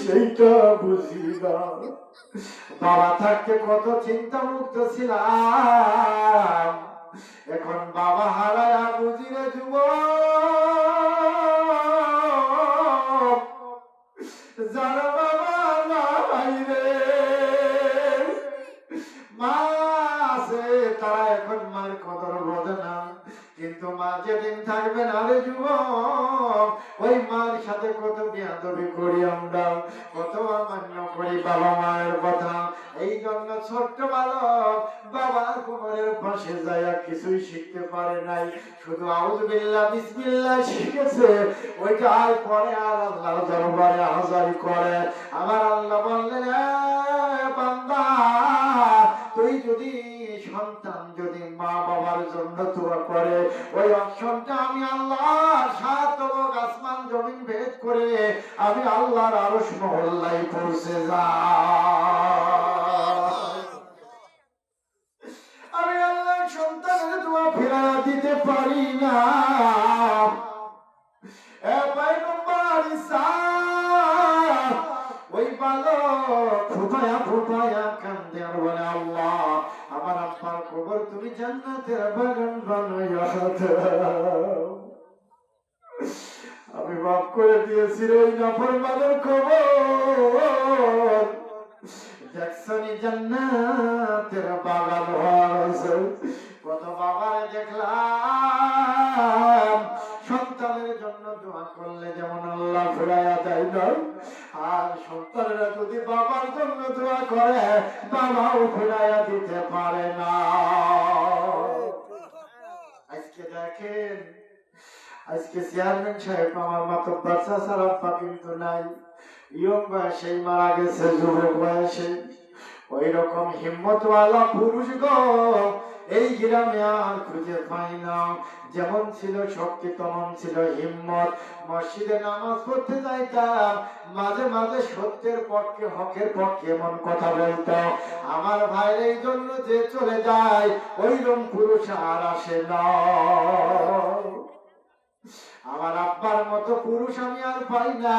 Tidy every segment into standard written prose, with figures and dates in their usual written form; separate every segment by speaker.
Speaker 1: সেইটা বুঝি না। বাবা থাকতে কত চিন্তা মুক্ত ছিলাম, এখন বাবা হারায়া বুঝি রে যুবক, যারা বাবা নাই রে, মা আছে তারা এখন মার কদর বোঝে না, কিন্তু মা যেদিন থাকবে না রে যুবক, ওই মার সাথে কত বেয়াদবি করি আমরা, কত অমান্য করি বাবা মায়ের কথা। এই জন্য ছোট্ট বালক বাবার কোমরের পাশে যায় কিছুই শিখতে পারে নাই, শুধু আউযুবিল্লাহ বিসমিল্লাহ শিখেছে। ওইটা আর পরে আর আল্লাহর দরবারে হাজারি করে। আমার আল্লাহ বললেন, বান্দা তুই যদি সন্তান যদি মা বাবার জন্য দোয়া করে, ওই অপশনটা আমি আল্লাহ 7 আসমান জমিন ভেদ করে আমি আল্লাহর আরশ মহল্লায় পৌঁছে যাই। আমি আল্লাহ সন্তানের দোয়া ফেরা দিতে পারি না। ওই বালক ফুপায়া ফুপায়া কান্দে আর বলে, আল্লাহ আমার আব্বার কবর তুমি জান্নাতের বাগান বানাইয়া দাও। আমি মাফ করে দিয়েছি ওই নাফরমানের কবর, দেখছনি জান্নাতের বাগান হয়েছে। কত বাবারে দেখলাম সন্তানের জন্য দোয়া করলে যেমন আল্লাহ ফেরাইয়া দেয় না, আর সন্তানেরা যদি বাবার জন্য দোয়া করে বাবাও ফেরাইয়া দিতে পারে না। আজকে দেখেন, আজকে চেয়ারম্যান সাহেব আমার মাতব্বর চাচার আব্বা কিন্তু নাই, ইয়ং বয়সে মারা গেছে, যুবক বয়সে। ওই রকম হিম্মতওয়ালা পুরুষ গো এই গ্রামে আর খুঁজে পাই না। যেমন ছিল শক্তি তেমন ছিল হিম্মত। মসজিদে নামাজ পড়তে যাইতাম, মাঝে মাঝে সত্যের পক্ষে হকের পক্ষে এমন কথা বলতাম। আমার ভাইয়ের এই জন্য যে চলে যায় ওইরকম পুরুষ আর আসে না। আমার আব্বার মতো পুরুষ আমি আর পাই না।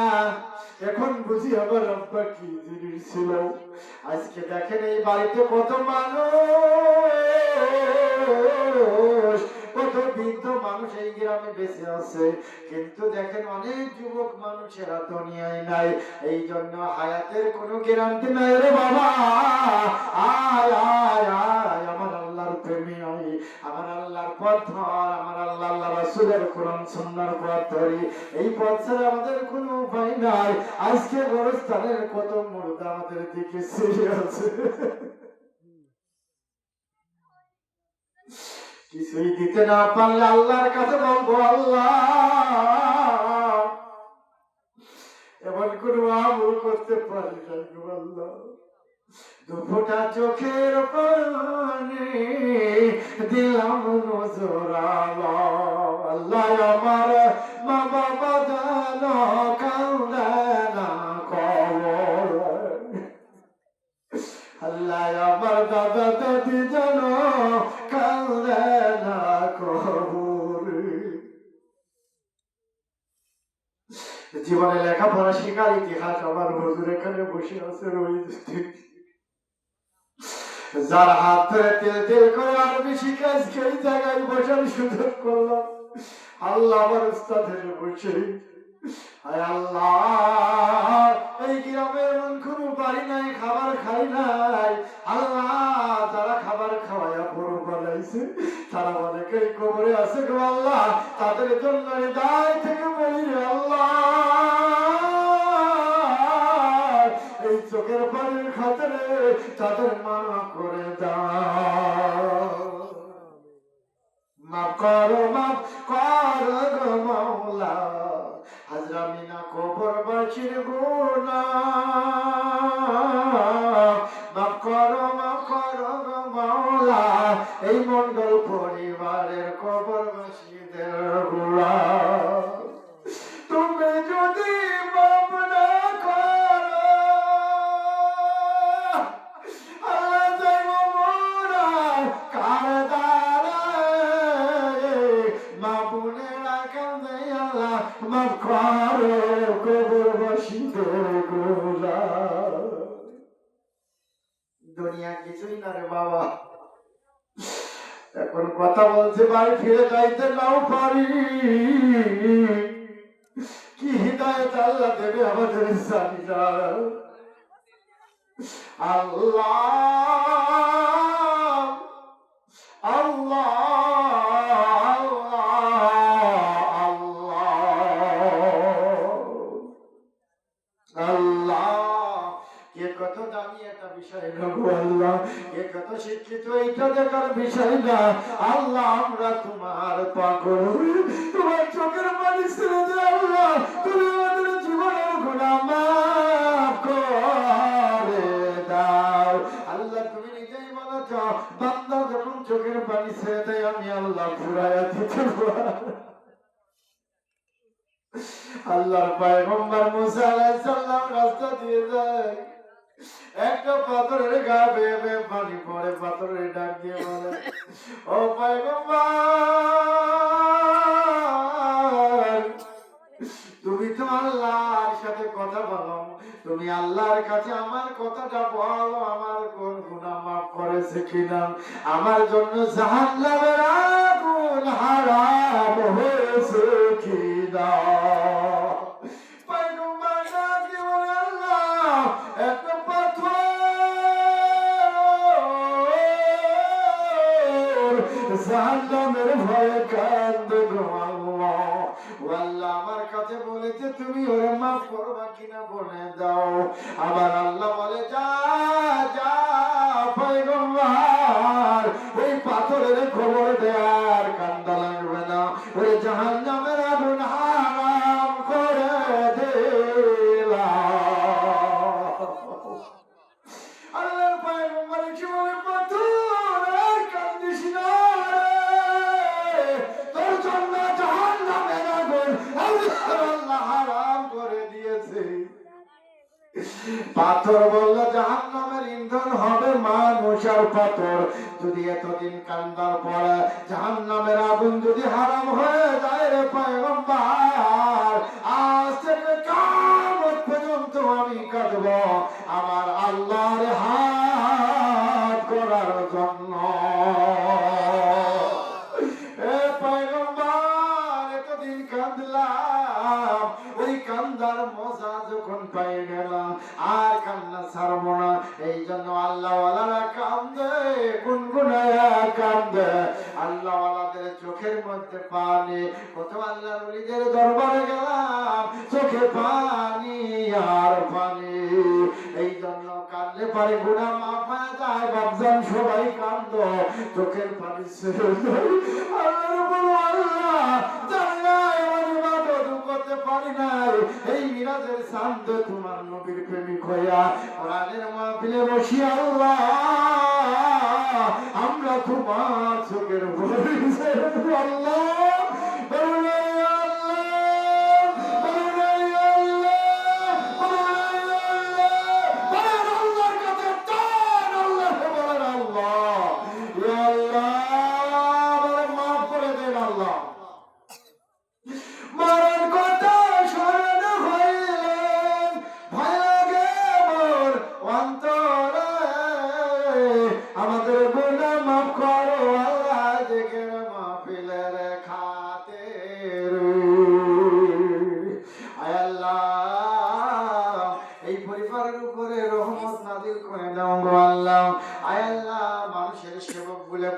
Speaker 1: এখন বুঝি আমার আব্বা কি জিনিস ছিল। আজকে দেখেন এই বাড়িতে কত মানুষ, কত বৃদ্ধ মানুষ এই গ্রামে বেঁচে আছে, কিন্তু দেখেন অনেক যুবক মানুষেরা দুনিয়ায় নাই। এই জন্য হায়াতের কোনো গ্যারান্টি নাই রে বাবা। আয় আয় আয় আমার আল্লাহর প্রেমী আয়, আমার আল্লাহর পথ ধর, আমার আল্লাহ রাসূলের কোরআন সুন্নাহর পথ ধরি। এই পথ ছাড়া আমাদের কোনো উপায় নাই। আজকে গোরস্থানের কত মুর্দা আমাদের দিকে চেয়ে আছে, কিছুই দিতে না পারলে আল্লাহর কাছে বলবো, আল্লাহ এমন কোনো আমল করতে পারি না গো আল্লাহ, দুফোঁটা চোখের পানি দিলাম নজরালো। আল্লাহ আমার মা বাবা যেন কান্দে না কবর, আল্লাহ আমার দাদা দাদি যেন কান্দে না কবর। জীবনে লেখাপড়া শেখার ইতিহাস আমার হুজুর এখানে বসে আছে রয়েছে, যার হাত ধরে তেল তেল করে আরবি শিখে আজকে এই জায়গায় বসার সুযোগ করলাম। আল্লাহ আমার উস্তাদের বসে, আয় আল্লাহ এই গ্রামে এমন কোনো বাড়ি নাই খাবার খাই নাই। আল্লাহ যারা খাবার খাওয়াইয়া বড় বানাইছে তারা অনেকেই কবরে আছে গো আল্লাহ, তাদের জন্য হৃদয় থেকে বলি রে আল্লাহ এই চোখের পানির খাতিরে তাদের মাফ করে দাও। মাফ করো গো মাওলা হাজরা মিনা কবরবাসীর গুনাহ। মাফ করো গো মাওলা এই মণ্ডল পরিবারের কবরবাসীদের গুনাহ। তুমি যদি মাফ না করো আল্লাহ যাইব মোরা কার দ্বারে। মা বোনেরা কান্দে আল্লাহ মাফ করো কবরবাসীদের দুনিয়া কিছুই না রে বাবা। এখন কথা বলছে বাড়ি ফিরে যাইতে নাও পারি, কি হিদায়াত আল্লাহ দেবে আমাদের জানি না। আল্লাহ আল্লাহ আল্লাহ, কে কত দামি একটা বিষয় না গো আল্লাহ, কে কত শিক্ষিত এইটা দেখার বিষয় না আল্লাহ। আমরা তোমার পাগল, তোমার চোখের পানি ছেড়ে দে আল্লাহ, তুমি আমাদের জীবনের গুনাহ মাফ করে দাও আল্লাহ। তুমি নিজেই বলেছ বান্দা যখন চোখের পানি ছেড়ে দেয় আমি আল্লাহ ফুরাইয়া দিতে পারি। আল্লাহর পয়গম্বর মুসা আলাইহিস সালাম রাস্তা দিয়ে যায়, একটা পাথরের গা বেয়ে বেয়ে পানি পড়ে, পাথরের ডাক দিয়ে বলে ও পয়গম্বর, তুমি তো আল্লাহর সাথে কথা বলো, তুমি আল্লাহর কাছে আমার কথাটা বলো, আমার কোন গুনাহ মাফ করেছে কিনা, আমার জন্য জাহান্নামের আগুন হারাম হয়েছে কিনা। পয়গম্বর ডাক দিয়ে বলে আল্লাহ, একটা পাথর জাহান্নামের ভয়ে কান্দে গো আল্লাহ। ও আল্লাহ আমার কাছে বলেছে তুমি ওরে মাফ করবা কিনা বলে দাও। আবার আল্লাহ বলে যা যা পয়গম্বর, ওই পাথরের খবর দেয়ার কান্দা লাগবে না, ওই জাহান্নামের আগুন হারাম করে দিলাম। আল্লাহর পয়গম্বর কি বলে পাথর আর কান্দিস না রে, তোর জন্য জাহান্নামের আগুন আল্লাহ হারাম করে দিয়েছে। পাথর বলল জাহান্নামের ইন্ধন হবে মানুষের পাথর, যদি এতদিন কান্দার পরে জাহান্নামের আগুন যদি হারাম হয়ে যায় রে পয়গম্বর, আজ থেকে কিয়ামত পর্যন্ত আমি কাঁদব আমার আল্লাহর হাত করার জন্য। এ পয়গম্বর এতদিন কাঁদলাম, ওই কান্দার মজা যখন পাই গেলাম আর কান্না ছাড়বো না। এই জন্য আল্লাহওয়ালারা কান্দে, গুনগুনায়া কান্দে, আল্লাহওয়ালাদের চোখের মধ্যে পানি। কত আল্লাহর ওলিদের দরবারে গেলাম, চোখে পানি আর পানি। এই জন্য কান্দলে পারে গুনাহ মাফ হয়ে যায়। বাপজান সবাই কান্দো, চোখের পানি ছেড়ে যায়। আল্লাহর বলো আল্লাহ জানি না এমন ইবাদত করতে পারি নাই, এই মিরাজের চাঁদ তোমার নবীর প্রেমিক হইয়া কোরআনের মাহফিলে বসি আল্লাহ আমরা তোমার চোখের পড়েছে আল্লাহ। আমাদের গুনাহ মাফ করো আল্লাহ, জিকির মাহফিলের খাতির। আয় আল্লাহ এই পরিবারের উপরে রহমত নাযিল করে দাও গো আল্লাহ। আয় আল্লাহ মানুষের সেবক বলে